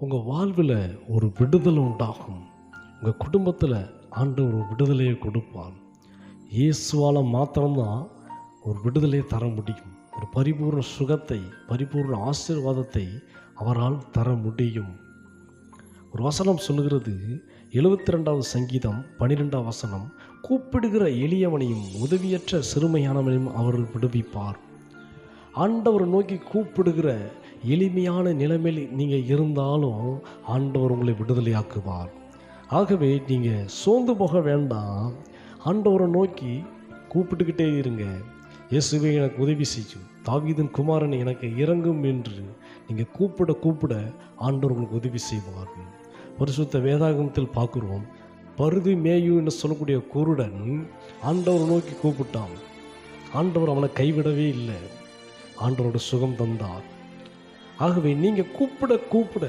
உங்கள் வாழ்வில் ஒரு விடுதலை உண்டாகும். உங்கள் குடும்பத்தில் ஆண்டவர் ஒரு விடுதலையை கொடுப்பார். இயேசுவால் மாத்திரம்தான் ஒரு விடுதலையை தர முடியும். ஒரு பரிபூர்ண சுகத்தை, பரிபூர்ண ஆசீர்வாதத்தை அவரால் தர முடியும். ஒரு வசனம் சொல்லுகிறது, 72வது சங்கீதம் 12வது வசனம், கூப்பிடுகிற எளியவனையும் உதவியற்ற சிறுமையானவனையும் அவர் விடுவிப்பார். ஆண்டவரை நோக்கி கூப்பிடுகிற எளிமையான நிலைமையில் நீங்கள் இருந்தாலும் ஆண்டவர் உங்களை விடுதலையாக்குவார். ஆகவே நீங்கள் சோர்ந்து போக வேண்டாம். ஆண்டவரை நோக்கி கூப்பிட்டுக்கிட்டே இருங்க. இயேசுவே எனக்கு உதவி செய்யும், தாவீதின் குமாரன் எனக்கு இறங்கும் என்று நீங்கள் கூப்பிட கூப்பிட ஆண்டவர் உங்களுக்கு உதவி செய்வார். பரிசுத்த வேதாகமத்தில் பார்க்குறோம், பருதி மேயு என்று சொல்லக்கூடிய குருடன் ஆண்டவரை நோக்கி கூப்பிட்டான். ஆண்டவர் அவனை கைவிடவே இல்லை. ஆண்டவரோட சுகம் தந்தார். ஆகவே நீங்கள் கூப்பிட கூப்பிட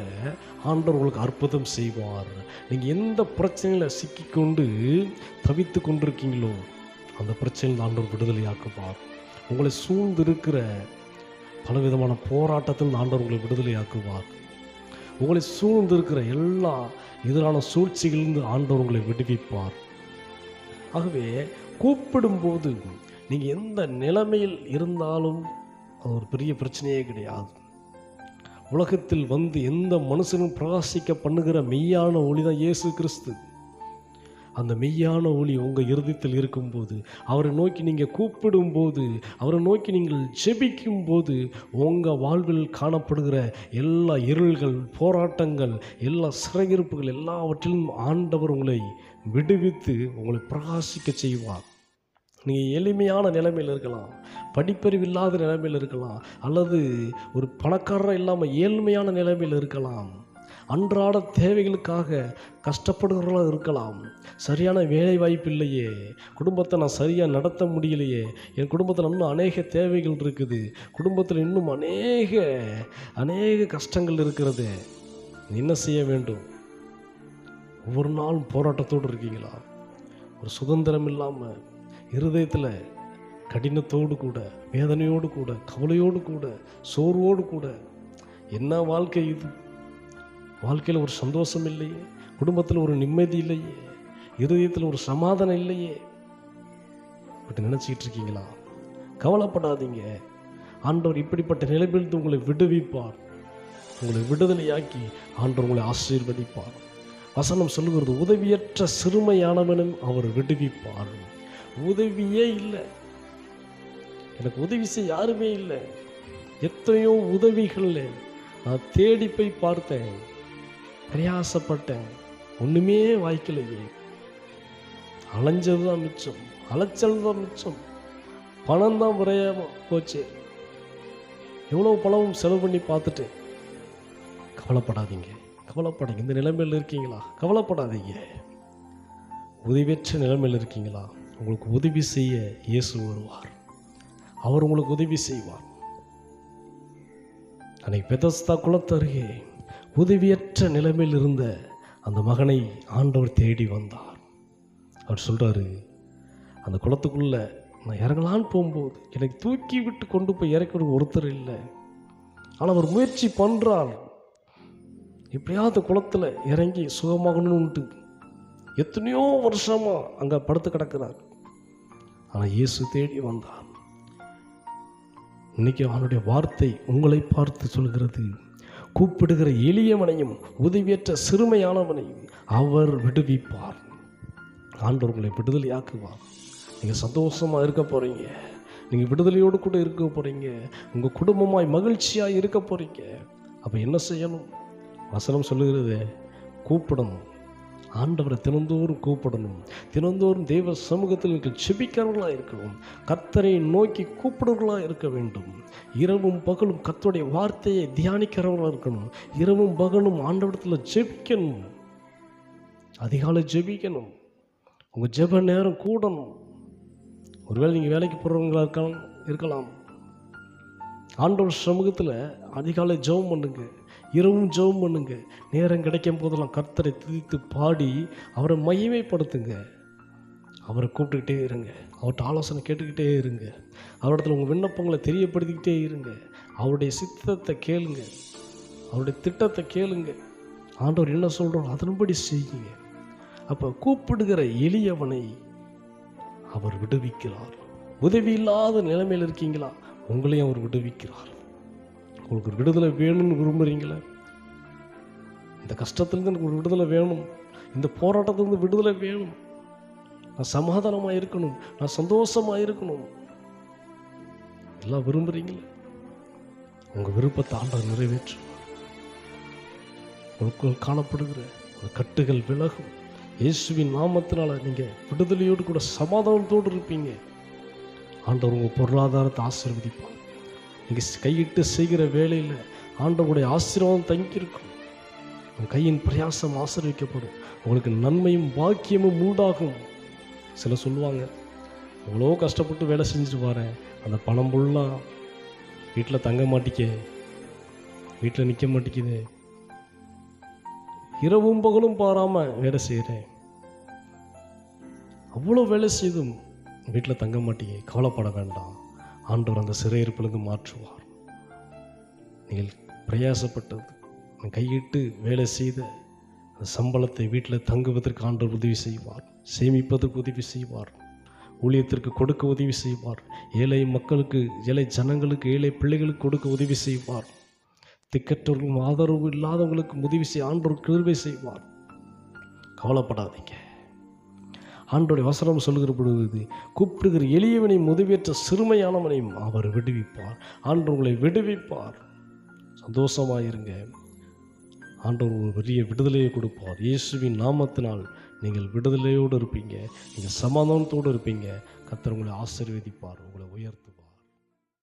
ஆண்டவர் உங்களுக்கு அற்புதம் செய்வார். நீங்கள் எந்த பிரச்சனையில் சிக்கிக்கொண்டு தவித்து கொண்டிருக்கீங்களோ அந்த பிரச்சனையில் ஆண்டவர் விடுதலையாக்குவார். உங்களை சூழ்ந்து இருக்கிற பலவிதமான போராட்டத்தில் ஆண்டவர் உங்களை விடுதலையாக்குவார். உங்களை சூழ்ந்து இருக்கிற எல்லா எதிரான சூழ்ச்சிகளிலிருந்து ஆண்டவர் உங்களை விடுவிப்பார். ஆகவே கூப்பிடும்போது நீங்கள் எந்த நிலைமையில் இருந்தாலும் அது ஒரு பெரிய பிரச்சனையே கிடையாது. உலகத்தில் வந்து எந்த மனுஷனும் பிரகாசிக்க பண்ணுகிற மெய்யான ஒளி தான் இயேசு கிறிஸ்து. அந்த மெய்யான ஒளி உங்கள் இருதயத்தில் இருக்கும்போது, அவரை நோக்கி நீங்கள் கூப்பிடும்போது, அவரை நோக்கி நீங்கள் ஜெபிக்கும் போது, உங்கள் வாழ்வில் காணப்படுகிற எல்லா இருள்கள், போராட்டங்கள், எல்லா சிறையிருப்புகள் எல்லாவற்றிலும் ஆண்டவர் உங்களை விடுவித்து உங்களை பிரகாசிக்க செய்வார். நீங்கள் எளிமையான நிலைமையில் இருக்கலாம், படிப்பறிவு இல்லாத நிலைமையில் இருக்கலாம், அல்லது ஒரு பணக்காரராக இல்லாமல் ஏழ்மையான நிலைமையில் இருக்கலாம், அன்றாட தேவைகளுக்காக கஷ்டப்படுகிறவர்களாக இருக்கலாம். சரியான வேலை வாய்ப்பு இல்லையே, குடும்பத்தை நான் சரியாக நடத்த முடியலையே, என் குடும்பத்தில் இன்னும் அநேக தேவைகள் இருக்குது, குடும்பத்தில் இன்னும் அநேக கஷ்டங்கள் இருக்கிறது. என்ன செய்ய வேண்டும்? ஒவ்வொரு நாளும் போராட்டத்தோடு இருக்கீங்களா? ஒரு சுதந்திரம் இல்லாமல் இருதயத்தில் கடினத்தோடு கூட, வேதனையோடு கூட, கவலையோடு கூட, சோர்வோடு கூட, என்ன வாழ்க்கை இது? வாழ்க்கையில் ஒரு சந்தோஷம் இல்லையே, குடும்பத்தில் ஒரு நிம்மதி இல்லையே, இருதயத்தில் ஒரு சமாதானம் இல்லையே, இப்படி நினச்சிக்கிட்டு இருக்கீங்களா? கவலைப்படாதீங்க. ஆண்டவர் இப்படிப்பட்ட நிலைமையிலிருந்து உங்களை விடுவிப்பார். உங்களை விடுதலையாக்கி ஆண்டவர் உங்களை ஆசீர்வதிப்பார். வசனம் சொல்லுகிறது, உதவியற்ற சிறுமையானவனும் அவர் விடுவிப்பார். உதவியே இல்லை, எனக்கு உதவி செய்ய யாருமே இல்லை. எத்தனையோ உதவிகள் நான் தேடி போய் பார்த்தேன், பிரயாசப்பட்டேன், ஒன்றுமே வாய்க்கலையே. அலைஞ்சது தான் மிச்சம், அலைச்சல் தான் மிச்சம், பணம் தான் விரையாம போச்சு. எவ்வளோ பணமும் செலவு பண்ணி பார்த்துட்டேன். கவலைப்படாதீங்க. இந்த நிலைமையில் இருக்கீங்களா? கவலைப்படாதீங்க. உதவியற்ற நிலைமையில் இருக்கீங்களா? உங்களுக்கு உதவி செய்ய இயேசு வருவார். அவர் உங்களுக்கு உதவி செய்வார். அன்னைக்கு பெதஸ்தா குளத்தருகே உதவியற்ற நிலைமையில் இருந்த அந்த மகனை ஆண்டவர் தேடி வந்தார். அவர் சொல்கிறாரு, அந்த குளத்துக்குள்ளே நான் இறங்கலான்னு போகும்போது எனக்கு தூக்கி விட்டு கொண்டு போய் இறக்கிற ஒருத்தர் இல்லை. ஆனால் அவர் முயற்சி பண்ணுறார், எப்படியாவது குளத்தில் இறங்கி சுகமாகணும்ட்டு. எத்தனையோ வருஷமாக அங்கே படுத்து கிடக்கிறார். ஆனால் இயேசு தேடி வந்தார். இன்னைக்கு அவனுடைய வார்த்தை உங்களை பார்த்து சொல்கிறது, கூப்பிடுகிற எளியவனையும் உதவியற்ற சிறுமையானவனையும் அவர் விடுவிப்பார். ஆண்டவர் உங்களை விடுதலையாக்குவார். நீங்கள் சந்தோஷமாக இருக்க போகிறீங்க, நீங்கள் விடுதலையோடு கூட இருக்க போகிறீங்க, உங்கள் குடும்பமாய் மகிழ்ச்சியாக இருக்க போகிறீங்க. அப்போ என்ன செய்யணும்? வசனம் சொல்லுகிறது, கூப்பிடணும். ஆண்டவரை தினந்தோறும் கூப்பிடணும். தினந்தோறும் தேவ சமூகத்தில் நீங்கள் செபிக்கிறவர்களாக இருக்கணும். கர்த்தரை நோக்கி கூப்பிடுவர்களாக இருக்க வேண்டும். இரவும் பகலும் கர்த்தருடைய வார்த்தையை தியானிக்கிறவர்களாக இருக்கணும். இரவும் பகலும் ஆண்டவரத்தில் ஜெபிக்கணும். அதிகாலை ஜெபிக்கணும். உங்கள் ஜெப நேரம் கூடணும். ஒருவேளை நீங்கள் வேலைக்கு போகிறவங்களா இருக்கலாம். ஆண்டவர் சமூகத்தில் அதிகாலை ஜெபம் பண்ணுங்க, இரவும் ஜெபம் பண்ணுங்க. நேரம் கிடைக்கும் போதெல்லாம் கர்த்தரை துதித்து பாடி அவரை மகிமைப்படுத்துங்க. அவரை கூப்பிட்டுக்கிட்டே இருங்க, அவர்கிட்ட ஆலோசனை கேட்டுக்கிட்டே இருங்க, அவரிடத்துல உங்கள் விண்ணப்பங்களை தெரியப்படுத்திக்கிட்டே இருங்க. அவருடைய சித்தத்தை கேளுங்க, அவருடைய திட்டத்தை கேளுங்க. ஆண்டவர் என்ன சொல்கிறோம் அதன்படி செய்யுங்க. அப்போ கூப்பிடுகிற எளியவனை அவர் விடுவிக்கிறார். உதவி இல்லாத நிலைமையில் இருக்கீங்களா, உங்களையும் அவர் விடுவிக்கிறார். உங்களுக்கு ஒரு விடுதலை வேணும்னு விரும்புகிறீங்களா, இந்த கஷ்டத்துலேருந்து எனக்கு ஒரு விடுதலை வேணும், இந்த போராட்டத்திலிருந்து விடுதலை வேணும், நான் சமாதானமாக இருக்கணும், நான் சந்தோஷமாக இருக்கணும், எல்லாம் விரும்புகிறீங்களா, உங்கள் விருப்பத்தை ஆண்டவர் நிறைவேற்றுவார். உங்களுக்குள் காணப்படுகிற ஒரு கட்டுகள் விலகும். இயேசுவின் நாமத்தினால நீங்கள் விடுதலையோடு கூட சமாதானத்தோடு இருப்பீங்க. ஆண்டவர் உங்கள் பொருளாதாரத்தை ஆசீர்வதிப்பார். நீங்கள் கையிட்டு செய்கிற வேலையில் ஆண்டவருடைய ஆசீர்வாதம் தங்கியிருக்கும். உங்கள் கையின் பிரயாசம் ஆசீர்வதிக்கப்படும். உங்களுக்கு நன்மையும் பாக்கியமும் உண்டாகும். சில சொல்லுவாங்க, எவ்வளோ கஷ்டப்பட்டு வேலை செஞ்சுட்டு வரேன், அந்த பணம் ஃபுல்லாக வீட்டில் தங்க மாட்டிக்க, வீட்டில் நிற்க மாட்டேங்குது, இரவும் பகலும் பாராமல் வேலை செய்கிறேன், அவ்வளோ வேலை செய்தும் வீட்டில் தங்க மாட்டீங்க, கவலைப்பட வேண்டாம். ஆண்டவர் அந்த சிறையிருப்பிலிருந்து மாற்றுவார். நீங்கள் பிரயாசப்பட்டது, கையிட்டு வேலை செய்த அந்த சம்பளத்தை வீட்டில் தங்குவதற்கு ஆண்டவர் உதவி செய்வார். சேமிப்பதற்கு உதவி செய்வார். ஊழியத்திற்கு கொடுக்க உதவி செய்வார். ஏழை மக்களுக்கு, ஏழை ஜனங்களுக்கு, ஏழை பிள்ளைகளுக்கு கொடுக்க உதவி செய்வார். திக்கற்றவர்களும் ஆதரவு இல்லாதவங்களுக்கு உதவி செய்ய ஆண்டவர் கிருபை செய்வார். கவலைப்படாதீங்க. ஆண்டோடைய வசனம் சொல்லுகிற பொழுது, கூப்பிடுகிற எளியவனையும் உதவியற்ற சிறுமையானவனையும் அவர் விடுவிப்பார். ஆண்டவர் உங்களை விடுவிப்பார். சந்தோஷமாயிருங்க. ஆண்டவர் ஒரு பெரிய விடுதலையை கொடுப்பார். இயேசுவின் நாமத்தினால் நீங்கள் விடுதலையோடு இருப்பீங்க, நீங்கள் சமாதானத்தோடு இருப்பீங்க. கர்த்தர் உங்களை ஆசீர்வதிப்பார், உங்களை உயர்த்துவார்.